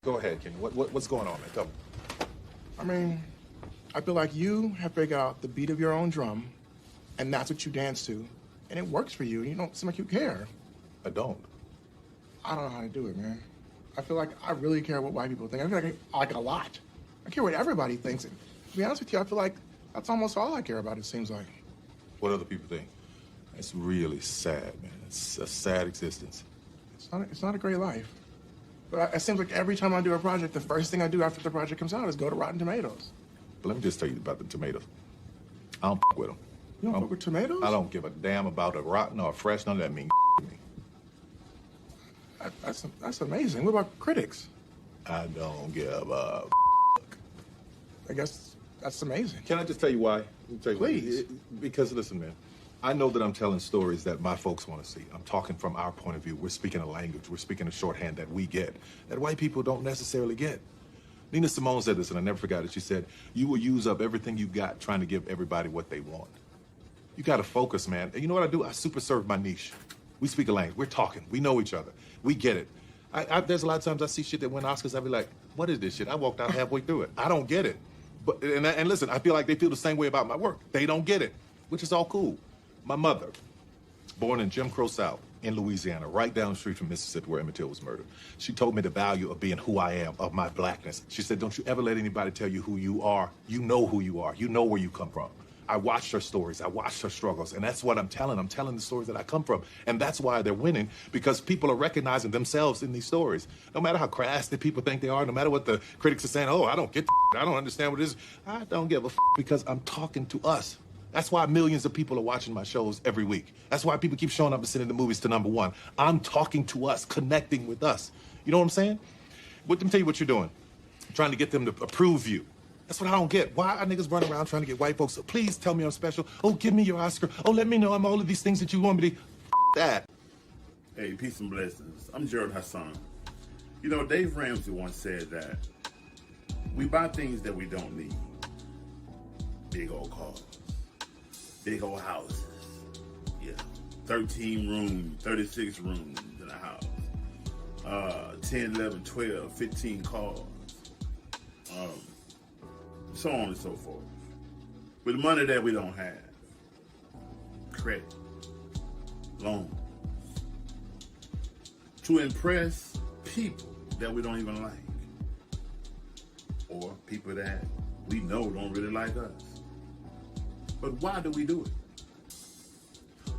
Go ahead, Kenny. What's going on, man? Tell me. I mean, I feel like you have figured out the beat of your own drum, and that's what you dance to, and it works for you. You don't seem like you care. I don't. I don't know how to do it, man. I feel like I really care what white people think. I feel like a lot. I care what everybody thinks. And to be honest with you, I feel like that's almost all I care about, it seems like. What other people think? It's really sad, man. It's a sad existence. It's not a great life. But it seems like every time I do a project, the first thing I do after the project comes out is go to Rotten Tomatoes. But let me just tell you about the tomatoes. I don't with them. You don't fuck with tomatoes? I don't give a damn about a rotten or a fresh. None of that mean to me. That's amazing. What about critics? I don't give a I guess that's amazing. Can I just tell you why? Please. Because listen, man. I know that I'm telling stories that my folks want to see. I'm talking from our point of view. We're speaking a language. We're speaking a shorthand that we get, that white people don't necessarily get. Nina Simone said this, and I never forgot it. She said, you will use up everything you got trying to give everybody what they want. You got to focus, man. And you know what I do? I super serve my niche. We speak a language. We're talking. We know each other. We get it. There's a lot of times I see shit that win Oscars. I be like, what is this shit? I walked out halfway through it. I don't get it. But and listen, I feel like they feel the same way about my work. They don't get it, which is all cool. My mother, born in Jim Crow South in Louisiana, right down the street from Mississippi where Emmett Till was murdered. She told me the value of being who I am, of my blackness. She said, don't you ever let anybody tell you who you are. You know who you are. You know where you come from. I watched her stories. I watched her struggles. And that's what I'm telling. I'm telling the stories that I come from. And that's why they're winning, because people are recognizing themselves in these stories. No matter how crass the people think they are, no matter what the critics are saying, oh, I don't get I don't understand what it is. I don't give a because I'm talking to us. That's why millions of people are watching my shows every week. That's why people keep showing up and sending the movies to #1. I'm talking to us, connecting with us. You know what I'm saying? Let me tell you what you're doing. I'm trying to get them to approve you. That's what I don't get. Why are niggas running around trying to get white folks? So please tell me I'm special. Oh, give me your Oscar. Oh, let me know I'm all of these things that you want me to. That. Hey, peace and blessings. I'm Gerald Hassan. You know, Dave Ramsey once said that we buy things that we don't need. Big old cars. Big old houses, 13 rooms, 36 rooms in a house, 10, 11, 12, 15 cars, so on and so forth. With money that we don't have, credit, loans, to impress people that we don't even like, or people that we know don't really like us. But why do we do it?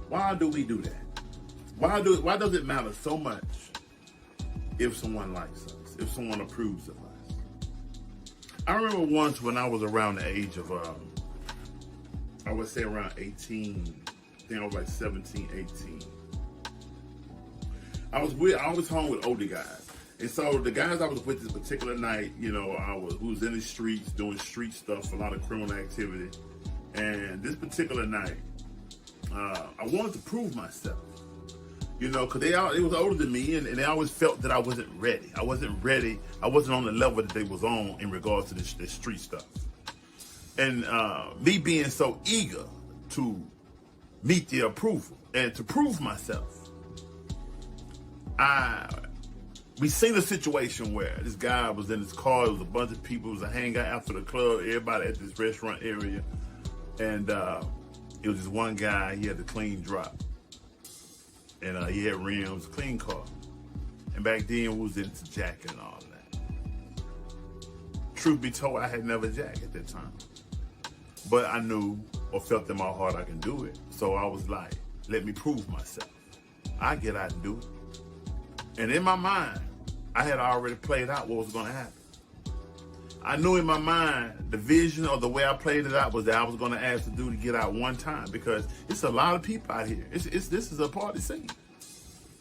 Why do we do that? Why does it matter so much if someone likes us, if someone approves of us? I remember once when I was around the age of, I would say around 18, I think I was like 17, 18. I was home with older guys. And so the guys I was with this particular night, you know, who was in the streets doing street stuff, a lot of criminal activity. And this particular night, I wanted to prove myself, you know, because they was older than me, and they always felt that I wasn't ready. I wasn't ready. I wasn't on the level that they was on in regards to this street stuff. And me being so eager to meet the approval and to prove myself, we seen a situation where this guy was in his car. There was a bunch of people. It was a hangout after the club. Everybody at this restaurant area. And it was this one guy, he had the clean drop. And he had rims, clean car. And back then, we was into jacking and all that. Truth be told, I had never jacked at that time. But I knew or felt in my heart I can do it. So I was like, let me prove myself. I get out and do it. And in my mind, I had already played out what was going to happen. I knew in my mind, the vision or the way I played it out was that I was going to ask the dude to get out one time, because it's a lot of people out here. This is a party scene.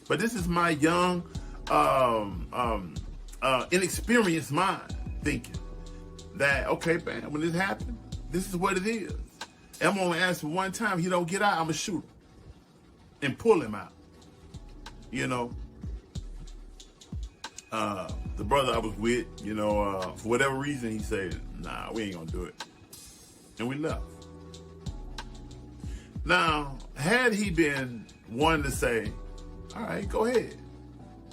But this is my young, inexperienced mind thinking that, okay, man, when this happened, this is what it is. And I'm going to ask him one time. He don't get out, I'm going to shoot him and pull him out. You know? The brother I was with, you know, for whatever reason, he said, nah, we ain't gonna do it. And we left. Now, had he been one to say, all right, go ahead.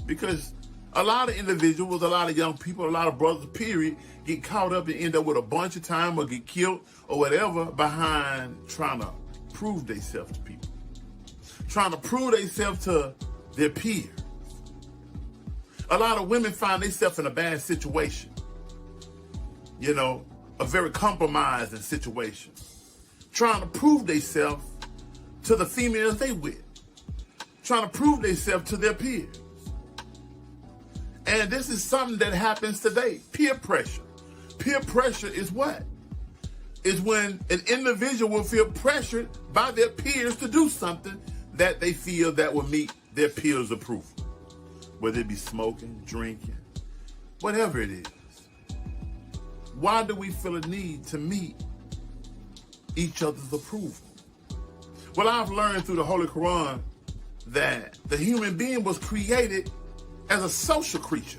Because A lot of individuals, a lot of young people, a lot of brothers, period, get caught up and end up with a bunch of time or get killed or whatever behind trying to prove themselves to people. Trying to prove themselves to their peers. A lot of women find themselves in a bad situation. You know, a very compromising situation. Trying to prove themselves to the females they with. Trying to prove themselves to their peers. And this is something that happens today. Peer pressure. Peer pressure is what? Is when an individual will feel pressured by their peers to do something that they feel that will meet their peers' approval. Whether it be smoking, drinking, whatever it is. Why do we feel a need to meet each other's approval? Well, I've learned through the Holy Quran that the human being was created as a social creature.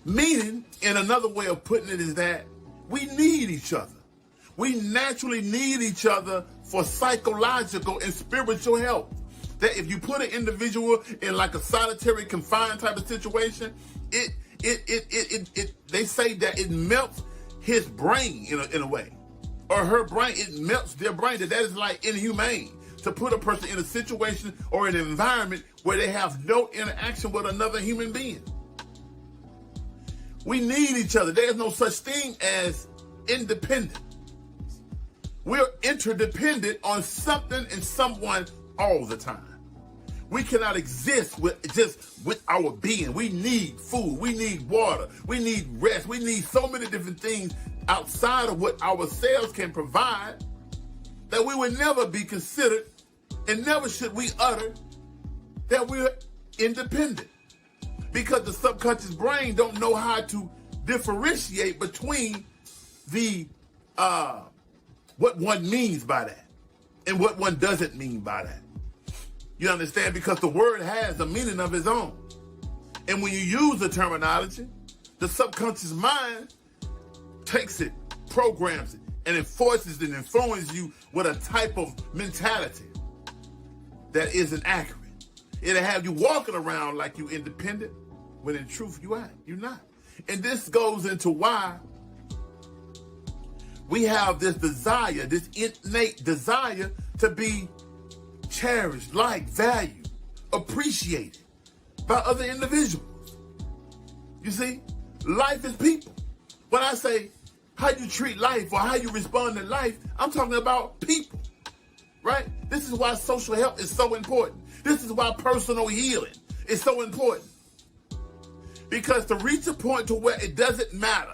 Meaning, in another way of putting it, is that we need each other. We naturally need each other for psychological and spiritual health. That if you put an individual in like a solitary confined type of situation, they say that it melts his brain in a way, or her brain. It melts their brain. That is like inhumane to put a person in a situation or an environment where they have no interaction with another human being. We need each other. There's no such thing as independent. We're interdependent on something and someone all the time. We cannot exist with our being. We need food. We need water. We need rest. We need so many different things outside of what ourselves can provide that we would never be considered, and never should we utter that we're independent, because the subconscious brain don't know how to differentiate between the what one means by that and what one doesn't mean by that. You understand? Because the word has a meaning of its own. And when you use the terminology, the subconscious mind takes it, programs it, and enforces and influences you with a type of mentality that isn't accurate. It'll have you walking around like you independent, when in truth you ain't. You're not. And this goes into why we have this desire, this innate desire to be cherished, liked, valued, appreciated by other individuals. You see, life is people. When I say how you treat life or how you respond to life, I'm talking about people, right? This is why social health is so important. This is why personal healing is so important. Because to reach a point to where it doesn't matter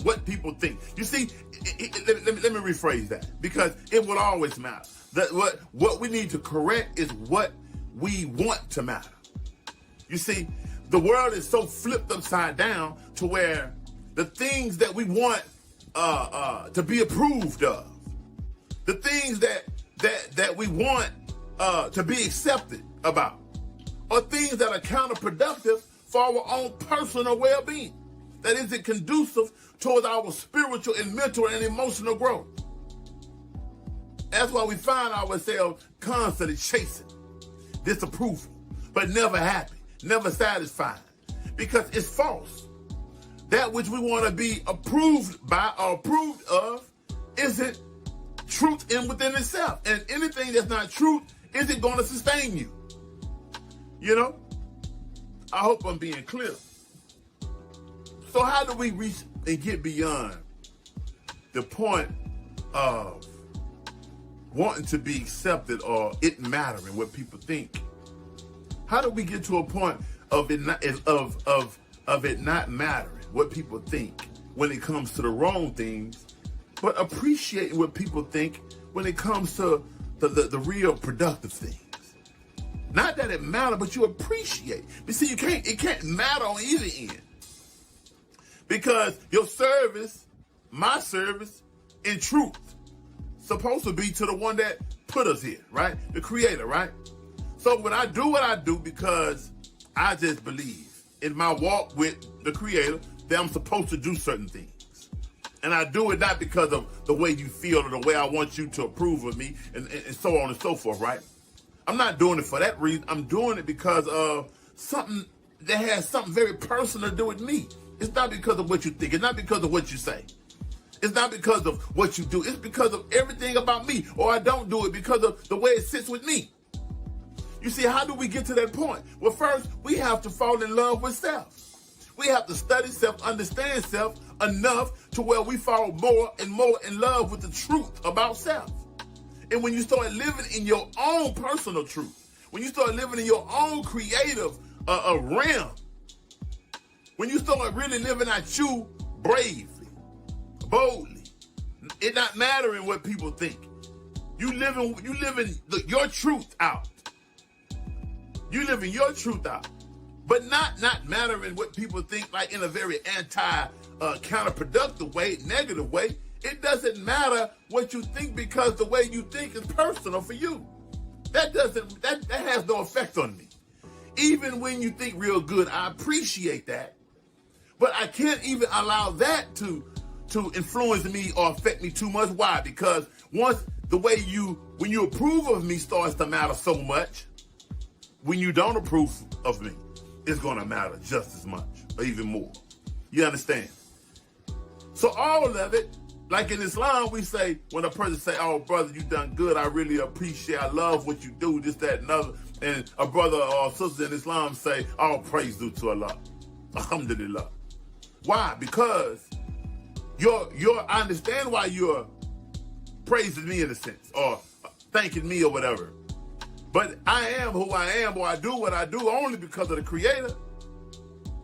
what people think. You see, let me rephrase that, because it will always matter. What we need to correct is what we want to matter. You see, the world is so flipped upside down to where the things that we want to be approved of, the things that we want to be accepted about, are things that are counterproductive for our own personal well-being, that isn't conducive towards our spiritual and mental and emotional growth. That's why we find ourselves constantly chasing disapproval, but never happy, never satisfied, because it's false. That which we want to be approved by or approved of isn't truth in within itself. And anything that's not truth isn't going to sustain you. You know? I hope I'm being clear. So how do we reach and get beyond the point of wanting to be accepted or it mattering what people think? How do we get to a point of it not, of it not mattering what people think when it comes to the wrong things, but appreciating what people think when it comes to the real productive things? Not that it matters, but you appreciate. But see, it can't matter on either end. Because your service, my service, in truth, supposed to be to the one that put us here, right? The creator, right? So when I do what I do, because I just believe in my walk with the creator that I'm supposed to do certain things. And I do it not because of the way you feel or the way I want you to approve of me and so on and so forth, right? I'm not doing it for that reason. I'm doing it because of something that has something very personal to do with me. It's not because of what you think. It's not because of what you say. It's not because of what you do. It's because of everything about me. Or I don't do it because of the way it sits with me. You see, how do we get to that point? Well, first, we have to fall in love with self. We have to study self, understand self enough to where we fall more and more in love with the truth about self. And when you start living in your own personal truth, when you start living in your own creative realm, when you start really living out you bravely, boldly, it not mattering what people think. You living your truth out. You living your truth out. But not mattering what people think, like in a very counterproductive way, negative way. It doesn't matter what you think because the way you think is personal for you. That has no effect on me. Even when you think real good, I appreciate that. But I can't even allow that to influence me or affect me too much. Why? Because once when you approve of me starts to matter so much, when you don't approve of me, it's going to matter just as much or even more. You understand? So all of it, like in Islam, we say, when a person say, oh, brother, you done good. I really appreciate, I love what you do, this, that, and other. And a brother or sister in Islam say, all praise due to Allah. Alhamdulillah. Why? Because I understand why you're praising me in a sense, or thanking me or whatever. But I am who I am, or I do what I do only because of the Creator.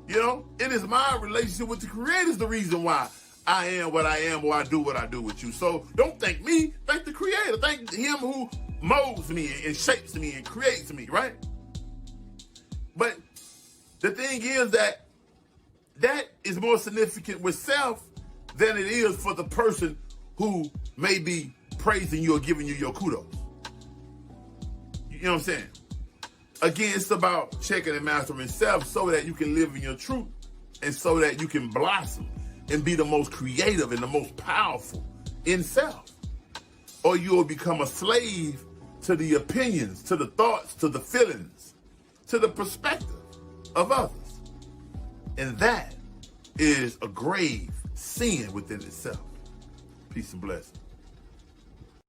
You know, it is my relationship with the Creator is the reason why I am what I am, or I do what I do with you. So don't thank me, thank the Creator. Thank Him who molds me and shapes me and creates me, right? But the thing is that is more significant with self than it is for the person who may be praising you or giving you your kudos. You know what I'm saying? Again, it's about checking and mastering self so that you can live in your truth and so that you can blossom and be the most creative and the most powerful in self. Or you will become a slave to the opinions, to the thoughts, to the feelings, to the perspective of others. And that is a grave sin within itself. Peace and blessings.